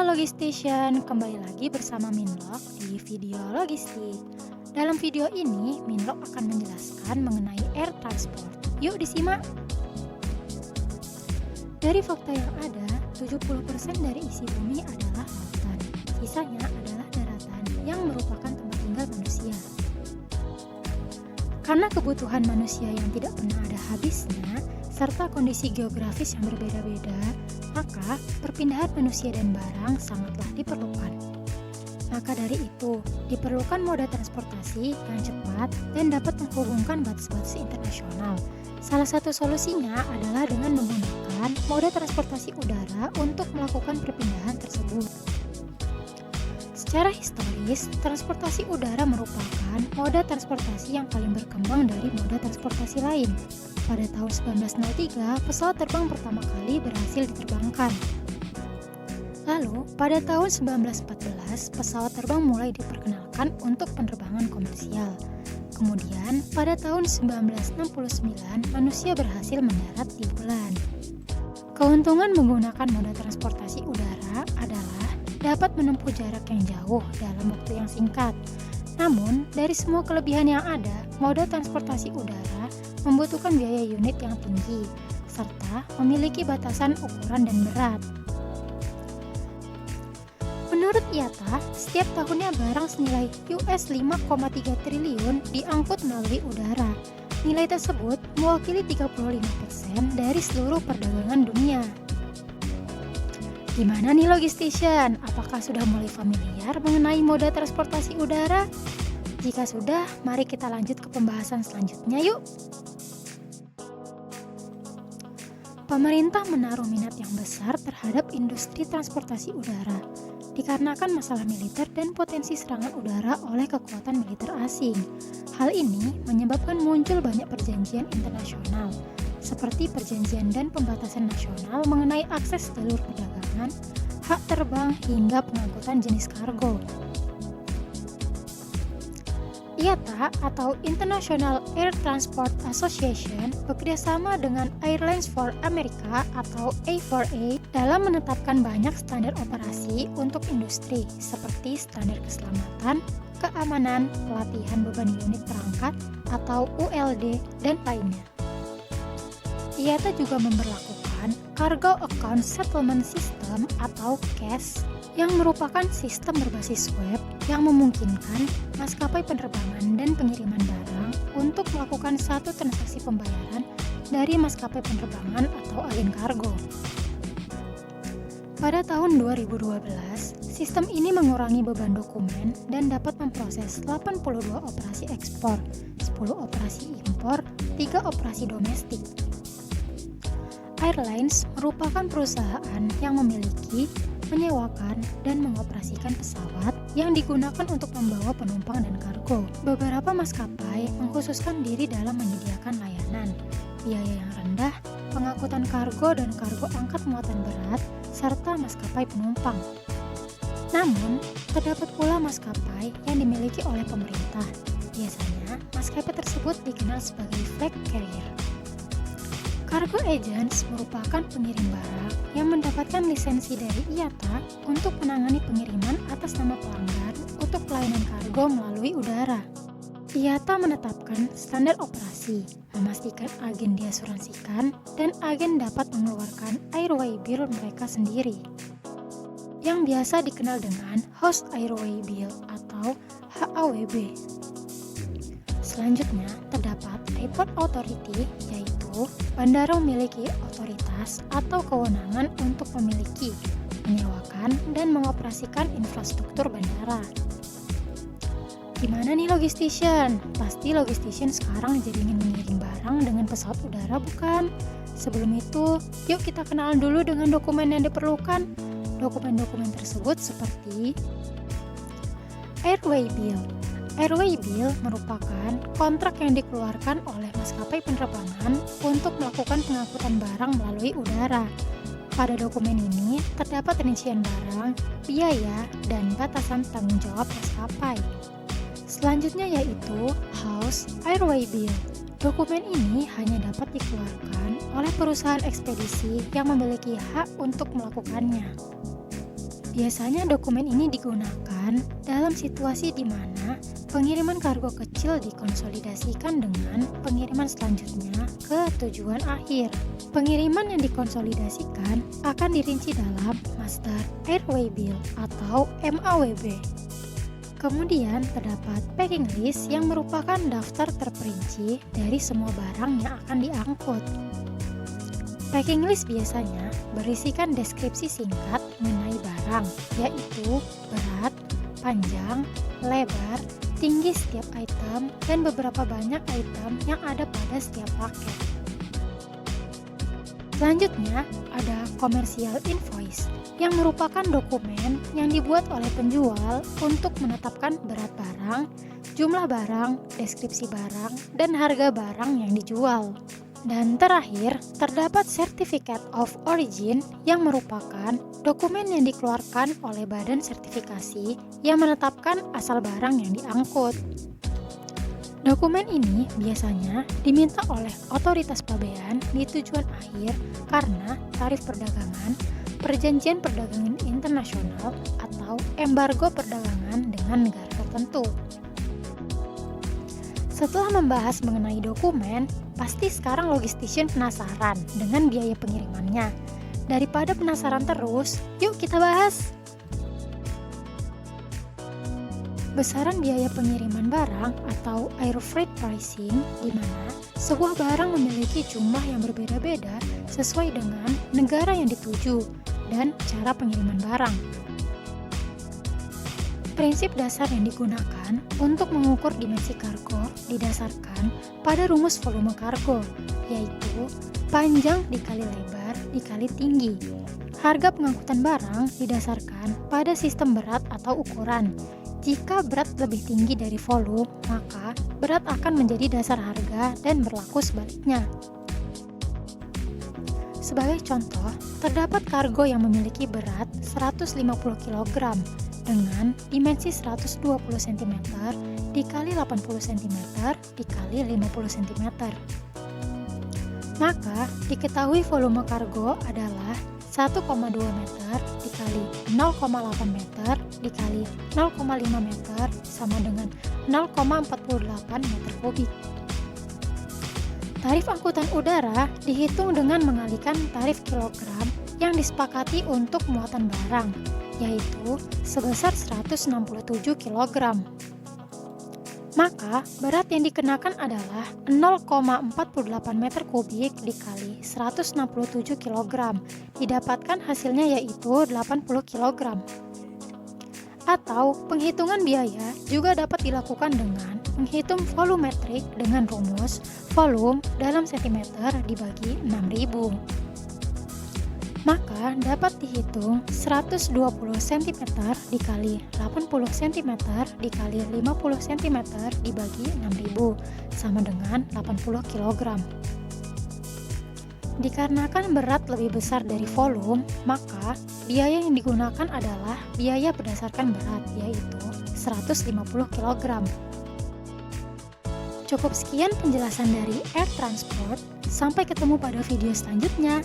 Logistation, kembali lagi bersama Minlock di video logistik. Dalam video ini, Minlock akan menjelaskan mengenai air transport. Yuk disimak! Dari fakta yang ada, 70% dari isi bumi adalah lautan. Sisanya adalah daratan yang merupakan tempat tinggal manusia. Karena kebutuhan manusia yang tidak pernah ada habisnya, serta kondisi geografis yang berbeda-beda, maka perpindahan manusia dan barang sangatlah diperlukan. Maka dari itu, diperlukan moda transportasi yang cepat dan dapat menghubungkan batas-batas internasional. Salah satu solusinya adalah dengan menggunakan moda transportasi udara untuk melakukan perpindahan tersebut. Secara historis, transportasi udara merupakan moda transportasi yang paling berkembang dari moda transportasi lain. Pada tahun 1903, pesawat terbang pertama kali berhasil diterbangkan. Lalu, pada tahun 1914, pesawat terbang mulai diperkenalkan untuk penerbangan komersial. Kemudian, pada tahun 1969, manusia berhasil mendarat di bulan. Keuntungan menggunakan moda transportasi udara adalah dapat menempuh jarak yang jauh dalam waktu yang singkat. Namun, dari semua kelebihan yang ada, moda transportasi udara membutuhkan biaya unit yang tinggi, serta memiliki batasan ukuran dan berat. Menurut IATA, setiap tahunnya barang senilai US 5,3 triliun diangkut melalui udara. Nilai tersebut mewakili 35% dari seluruh perdagangan dunia. Gimana nih Logistation? Apakah sudah mulai familiar mengenai moda transportasi udara? Jika sudah, mari kita lanjut ke pembahasan selanjutnya yuk. Pemerintah menaruh minat yang besar terhadap industri transportasi udara, dikarenakan masalah militer dan potensi serangan udara oleh kekuatan militer asing. Hal ini menyebabkan muncul banyak perjanjian internasional, seperti perjanjian dan pembatasan nasional mengenai akses jalur perdagangan, hak terbang, hingga pengangkutan jenis kargo. IATA atau International Air Transport Association bekerjasama dengan Airlines for America atau A4A dalam menetapkan banyak standar operasi untuk industri seperti standar keselamatan, keamanan, pelatihan beban unit perangkat atau ULD, dan lainnya. IATA juga memberlakukan Cargo Account Settlement System atau CAS yang merupakan sistem berbasis web yang memungkinkan maskapai penerbangan dan pengiriman barang untuk melakukan satu transaksi pembayaran dari maskapai penerbangan atau agen kargo. Pada tahun 2012, sistem ini mengurangi beban dokumen dan dapat memproses 82 operasi ekspor, 10 operasi impor, 3 operasi domestik. Airlines merupakan perusahaan yang memiliki, menyewakan, dan mengoperasikan pesawat yang digunakan untuk membawa penumpang dan kargo. Beberapa maskapai mengkhususkan diri dalam menyediakan layanan, biaya yang rendah, pengangkutan kargo dan kargo angkat muatan berat, serta maskapai penumpang. Namun, terdapat pula maskapai yang dimiliki oleh pemerintah. Biasanya, maskapai tersebut dikenal sebagai flag carrier. Cargo agents merupakan pengirim barang yang mendapatkan lisensi dari IATA untuk menangani pengiriman atas nama pelanggan untuk pelayanan kargo melalui udara. IATA menetapkan standar operasi, memastikan agen diasuransikan, dan agen dapat mengeluarkan airway bill mereka sendiri, yang biasa dikenal dengan Host Airway Bill atau HAWB. Selanjutnya, terdapat Airport Authority, yaitu bandara memiliki otoritas atau kewenangan untuk memiliki, menyewakan, dan mengoperasikan infrastruktur bandara. Gimana nih Logistation? Pasti Logistation sekarang jadi ingin mengirim barang dengan pesawat udara bukan? Sebelum itu, yuk kita kenalan dulu dengan dokumen yang diperlukan. Dokumen-dokumen tersebut seperti Airway Bill. Airway Bill merupakan kontrak yang dikeluarkan oleh maskapai penerbangan untuk melakukan pengangkutan barang melalui udara. Pada dokumen ini terdapat rincian barang, biaya, dan batasan tanggung jawab maskapai. Selanjutnya yaitu House Airway Bill. Dokumen ini hanya dapat dikeluarkan oleh perusahaan ekspedisi yang memiliki hak untuk melakukannya. Biasanya dokumen ini digunakan dalam situasi di mana pengiriman kargo kecil dikonsolidasikan dengan pengiriman selanjutnya ke tujuan akhir. Pengiriman yang dikonsolidasikan akan dirinci dalam Master Airway Bill atau MAWB. Kemudian terdapat packing list yang merupakan daftar terperinci dari semua barang yang akan diangkut. Packing list biasanya berisikan deskripsi singkat mengenai barang, yaitu berat, panjang, lebar, tinggi setiap item, dan beberapa banyak item yang ada pada setiap paket. Selanjutnya, ada commercial invoice, yang merupakan dokumen yang dibuat oleh penjual untuk menetapkan berat barang, jumlah barang, deskripsi barang, dan harga barang yang dijual. Dan terakhir, terdapat Certificate of Origin yang merupakan dokumen yang dikeluarkan oleh badan sertifikasi yang menetapkan asal barang yang diangkut. Dokumen ini biasanya diminta oleh otoritas pabean di tujuan akhir karena tarif perdagangan, perjanjian perdagangan internasional, atau embargo perdagangan dengan negara tertentu. Setelah membahas mengenai dokumen, pasti sekarang logistician penasaran dengan biaya pengirimannya. Daripada penasaran terus, yuk kita bahas. Besaran biaya pengiriman barang atau air freight pricing, di mana sebuah barang memiliki jumlah yang berbeda-beda sesuai dengan negara yang dituju dan cara pengiriman barang. Prinsip dasar yang digunakan untuk mengukur dimensi kargo didasarkan pada rumus volume kargo, yaitu panjang dikali lebar dikali tinggi. Harga pengangkutan barang didasarkan pada sistem berat atau ukuran. Jika berat lebih tinggi dari volume, maka berat akan menjadi dasar harga dan berlaku sebaliknya. Sebagai contoh, terdapat kargo yang memiliki berat 150 kg dengan dimensi 120 cm dikali 80 cm dikali 50 cm. Maka, diketahui volume kargo adalah 1,2 meter dikali 0,8 meter dikali 0,5 meter sama dengan 0,48 meter kubik. Tarif angkutan udara dihitung dengan mengalihkan tarif kilogram yang disepakati untuk muatan barang, yaitu sebesar 167 kg. Maka, berat yang dikenakan adalah 0,48 meter kubik dikali 167 kg. Didapatkan hasilnya yaitu 80 kg. Atau, penghitungan biaya juga dapat dilakukan dengan menghitung volumetrik dengan rumus volume dalam sentimeter dibagi 6.000. Maka dapat dihitung 120 cm dikali 80 cm dikali 50 cm dibagi 6.000 sama dengan 80 kg. Dikarenakan berat lebih besar dari volume, maka biaya yang digunakan adalah biaya berdasarkan berat, yaitu 150 kg. Cukup sekian penjelasan dari air transport. Sampai ketemu pada video selanjutnya.